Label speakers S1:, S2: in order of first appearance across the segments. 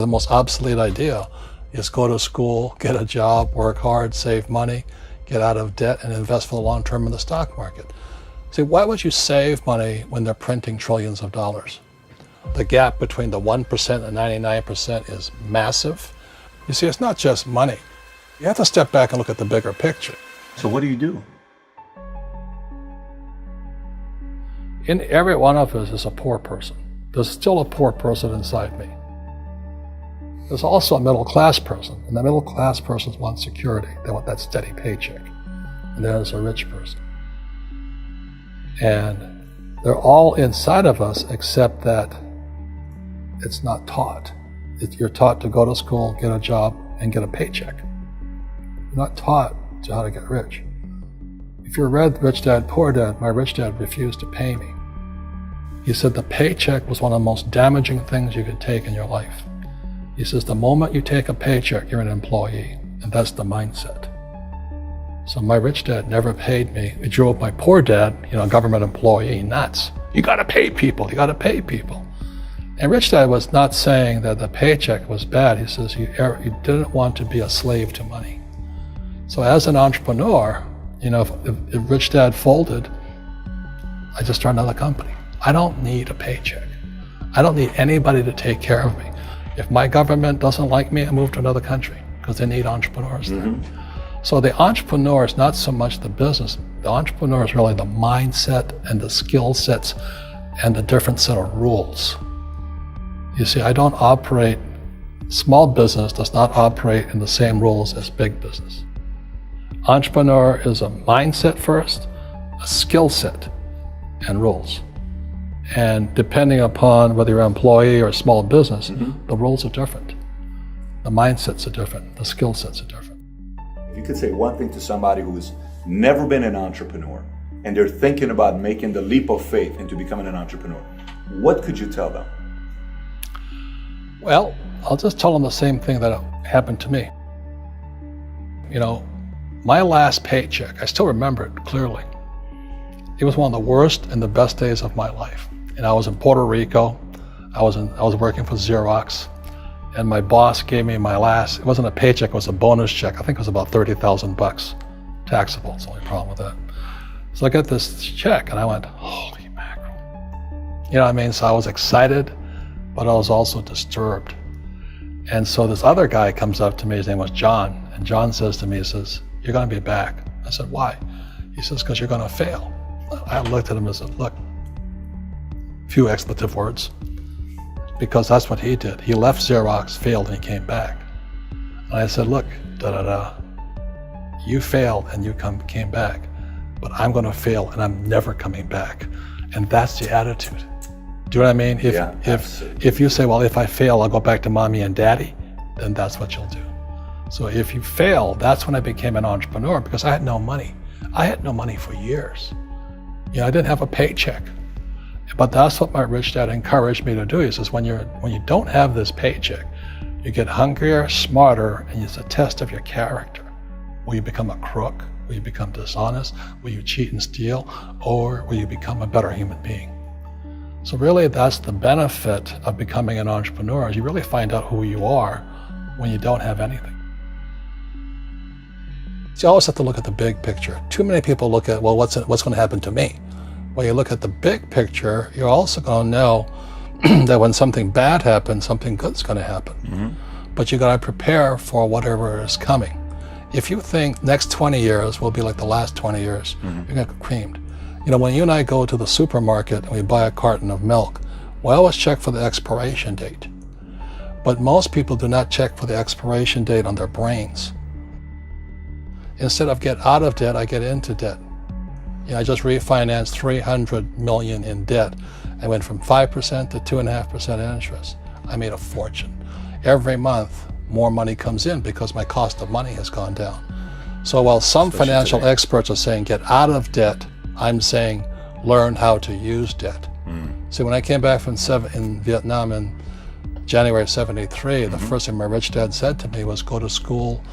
S1: The most obsolete idea is go to school, get a job, work hard, save money, get out of debt, and invest for the long term in the stock market. See, why would you save money when they're printing trillions of dollars? The gap between the 1% and 99% is massive. You see, it's not just money. You have to step back and look at the bigger picture.
S2: So what do you do?
S1: In every one of us is a poor person. There's still a poor person inside me. There's also a middle class person, and the middle class person wants security. They want that steady paycheck. And there's a rich person. And they're all inside of us, except that it's not taught. You're taught to go to school, get a job, and get a paycheck. You're not taught to how to get rich. If you read Rich Dad, Poor Dad, my rich dad refused to pay me. He said the paycheck was one of the most damaging things you could take in your life. He says the moment you take a paycheck, you're an employee, and that's the mindset. So my rich dad never paid me. It drove my poor dad, government employee, nuts. You gotta pay people, you gotta pay people. And Rich Dad was not saying that the paycheck was bad. He says you didn't want to be a slave to money. So as an entrepreneur, if Rich Dad folded, I just started another company. I don't need a paycheck. I don't need anybody to take care of me. If my government doesn't like me, I move to another country because they need entrepreneurs there. So the entrepreneur is not so much the business. The entrepreneur is really the mindset and the skill sets and the different set of rules. You see, I don't operate, small business does not operate in the same rules as big business. Entrepreneur is a mindset first, a skill set, and rules. And depending upon whether you're an employee or a small business, the rules are different. The mindsets are different, the skill sets are different.
S2: If you could say one thing to somebody who's never been an entrepreneur and they're thinking about making the leap of faith into becoming an entrepreneur, what could you tell them?
S1: Well, I'll just tell them the same thing that happened to me. My last paycheck, I still remember it clearly. It was one of the worst and the best days of my life. And I was in Puerto Rico. I was working for Xerox, and my boss gave me my last, it wasn't a paycheck, it was a bonus check. I think it was about $30,000 taxable. It's the only problem with that. So I got this check and I went, holy mackerel. So I was excited, but I was also disturbed. And so this other guy comes up to me, his name was John, and John says to me, he says, you're gonna be back. I said, why? He says, because you're gonna fail. I looked at him and said, look, few expletive words, because that's what he did. He left Xerox, failed, and he came back. And I said, look, you failed and you came back, but I'm gonna fail and I'm never coming back. And that's the attitude. Do you know what I mean? If you say, well, if I fail, I'll go back to mommy and daddy, then that's what you'll do. So if you fail, that's when I became an entrepreneur, because I had no money. I had no money for years. I didn't have a paycheck. But that's what my rich dad encouraged me to do. He says, when you don't have this paycheck, you get hungrier, smarter, and it's a test of your character. Will you become a crook? Will you become dishonest? Will you cheat and steal? Or will you become a better human being? So really, that's the benefit of becoming an entrepreneur, is you really find out who you are when you don't have anything. So you always have to look at the big picture. Too many people look at, well, what's going to happen to me? When you look at the big picture, you're also going to know that when something bad happens, something good's going to happen. But you got to prepare for whatever is coming. If you think next 20 years will be like the last 20 years, you're going to get creamed. When you and I go to the supermarket and we buy a carton of milk, we always check for the expiration date. But most people do not check for the expiration date on their brains. Instead of get out of debt, I get into debt. I just refinanced $300 million in debt. I went from 5% to 2.5% interest. I made a fortune. Every month, more money comes in because my cost of money has gone down. So while some financial experts are saying get out of debt, I'm saying learn how to use debt. See, when I came back from in Vietnam in January of '73, the first thing my rich dad said to me was go to school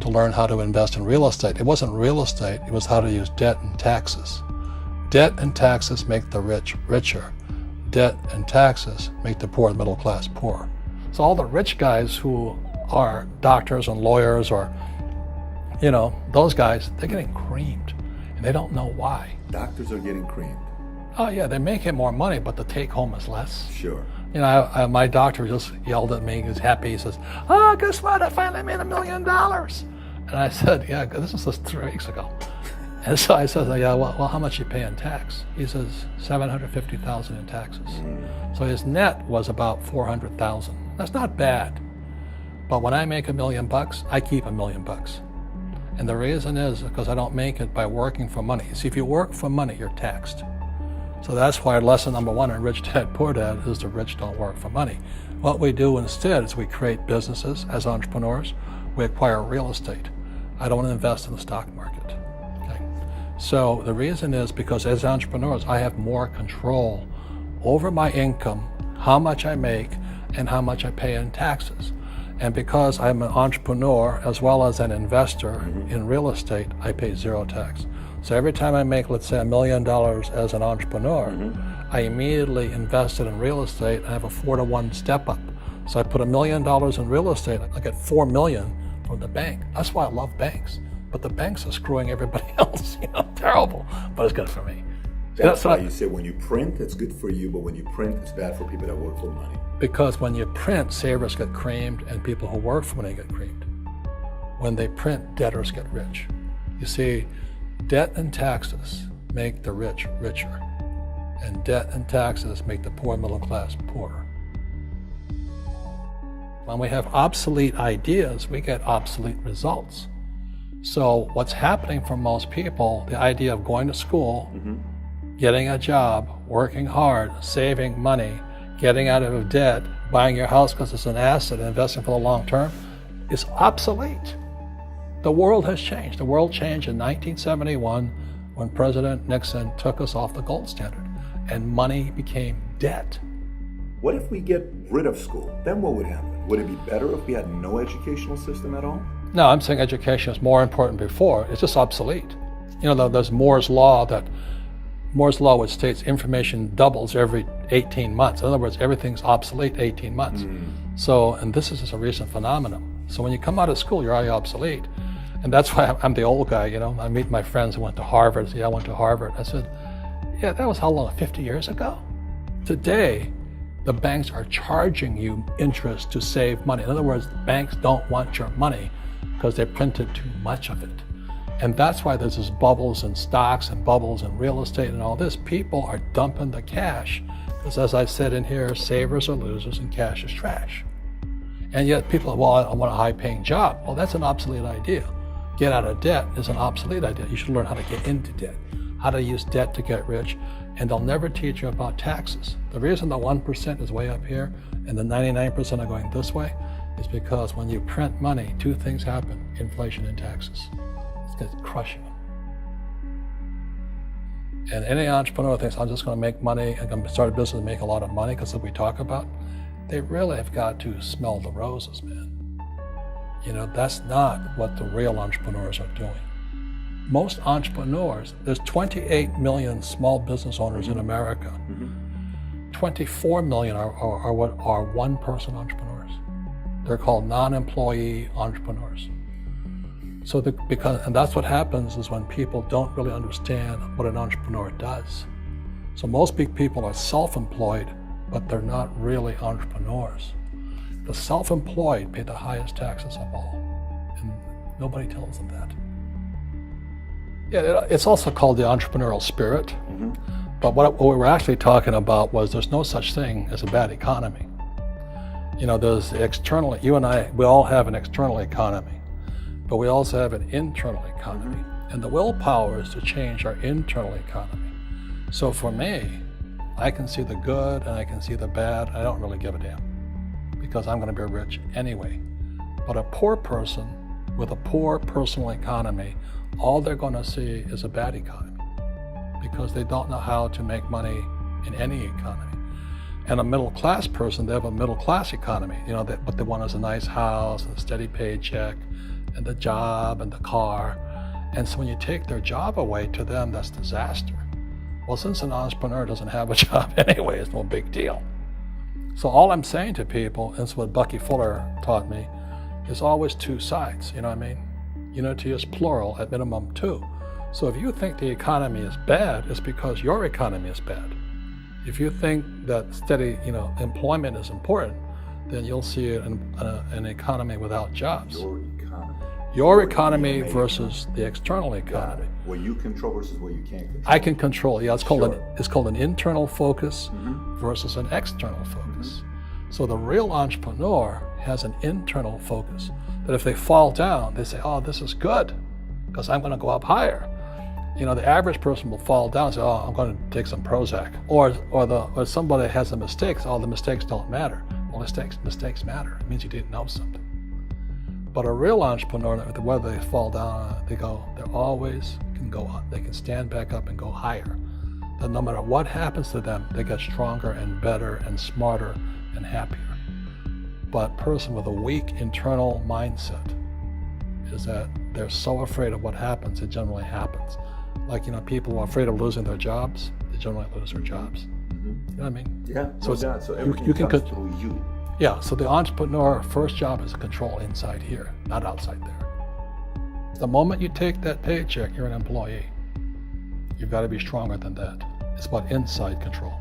S1: to learn how to invest in real estate. It wasn't real estate, it was how to use debt and taxes. Debt and taxes make the rich richer. Debt and taxes make the poor, the middle class, poor. So all the rich guys who are doctors and lawyers or, those guys, they're getting creamed and they don't know why.
S2: Doctors are getting creamed.
S1: Oh yeah, they're making more money, but the take home is less.
S2: Sure.
S1: My doctor just yelled at me. He was happy. He says, "Oh, guess what? I finally made $1 million." And I said, "Yeah, this was just 3 weeks ago." And so I said, "Yeah, well, how much you pay in tax?" He says, $750,000 in taxes. So his net was about $400,000. That's not bad. But when I make $1 million, I keep $1 million. And the reason is because I don't make it by working for money. See, if you work for money, you're taxed. So that's why lesson number 1 in Rich Dad, Poor Dad is the rich don't work for money. What we do instead is we create businesses as entrepreneurs. We acquire real estate. I don't invest in the stock market. Okay? So the reason is because as entrepreneurs, I have more control over my income, how much I make, and how much I pay in taxes. And because I'm an entrepreneur as well as an investor in real estate, I pay 0 tax. So every time I make, let's say, $1 million as an entrepreneur, I immediately invested in real estate and I have a 4-to-1 step up. So I put $1 million in real estate, I get $4 million from the bank. That's why I love banks. But the banks are screwing everybody else, terrible, but it's good for me.
S2: That's why you say when you print, it's good for you, but when you print, it's bad for people that work for money.
S1: Because when you print, savers get creamed and people who work for money get creamed. When they print, debtors get rich. You see, debt and taxes make the rich richer, and debt and taxes make the poor middle class poorer. When we have obsolete ideas, we get obsolete results. So what's happening for most people, the idea of going to school, getting a job, working hard, saving money, getting out of debt, buying your house because it's an asset, and investing for the long term, is obsolete. The world has changed. The world changed in 1971 when President Nixon took us off the gold standard and money became debt.
S2: What if we get rid of school? Then what would happen? Would it be better if we had no educational system at all?
S1: No, I'm saying education is more important before. It's just obsolete. There's Moore's Law which states information doubles every 18 months. In other words, everything's obsolete 18 months. So, and this is just a recent phenomenon. So when you come out of school, you're already obsolete. And that's why I'm the old guy, I meet my friends who went to Harvard. I went to Harvard. I said, yeah, that was how long, 50 years ago? Today, the banks are charging you interest to save money. In other words, banks don't want your money because they printed too much of it. And that's why there's this bubbles in stocks and bubbles in real estate and all this. People are dumping the cash because, as I said in here, savers are losers and cash is trash. And yet people are, well, I want a high-paying job. Well, that's an obsolete idea. Get out of debt is an obsolete idea. You should learn how to get into debt, how to use debt to get rich, and they'll never teach you about taxes. The reason the 1% is way up here and the 99% are going this way is because when you print money, 2 things happen: inflation and taxes. It's crushing them. And any entrepreneur thinks, I'm just going to make money, I'm going to start a business and make a lot of money because of what we talk about. They really have got to smell the roses, man. That's not what the real entrepreneurs are doing. Most entrepreneurs, there's 28 million small business owners in America. 24 million are what are one-person entrepreneurs. They're called non-employee entrepreneurs. So and that's what happens is when people don't really understand what an entrepreneur does. So most big people are self-employed, but they're not really entrepreneurs. The self-employed pay the highest taxes of all, and nobody tells them that. Yeah, it's also called the entrepreneurial spirit, but what we were actually talking about was there's no such thing as a bad economy. There's external, you and I, we all have an external economy, but we also have an internal economy, and the willpower is to change our internal economy. So for me, I can see the good and I can see the bad. I don't really give a damn because I'm going to be rich anyway. But a poor person with a poor personal economy, all they're going to see is a bad economy because they don't know how to make money in any economy. And a middle class person, they have a middle class economy. What they want is a nice house and a steady paycheck and the job and the car. And so when you take their job away, to them, that's disaster. Well, since an entrepreneur doesn't have a job anyway, it's no big deal. So all I'm saying to people, and it's what Bucky Fuller taught me, there's always two sides, you know what I mean? Unity is plural, at minimum two. So if you think the economy is bad, it's because your economy is bad. If you think that steady, employment is important, then you'll see an economy without jobs. Your economy versus the external economy.
S2: What you control versus what you can't control.
S1: I can control. Yeah, it's called an internal focus versus an external focus. So the real entrepreneur has an internal focus. That if they fall down, they say, "Oh, this is good, because I'm going to go up higher." The average person will fall down and say, "Oh, I'm going to take some Prozac," or somebody has a mistake. So, "Oh, the mistakes don't matter." Well, mistakes matter. It means you didn't know something. But a real entrepreneur, whether they fall down, they always can go up. They can stand back up and go higher. That no matter what happens to them, they get stronger and better and smarter and happier. But a person with a weak internal mindset is that they're so afraid of what happens, it generally happens. Like, people who are afraid of losing their jobs, they generally lose their jobs. You know what I mean?
S2: Yeah,
S1: so
S2: everything comes through you.
S1: Yeah, so the entrepreneur first job is to control inside here, not outside there. The moment you take that paycheck, you're an employee. You've got to be stronger than that. It's about inside control.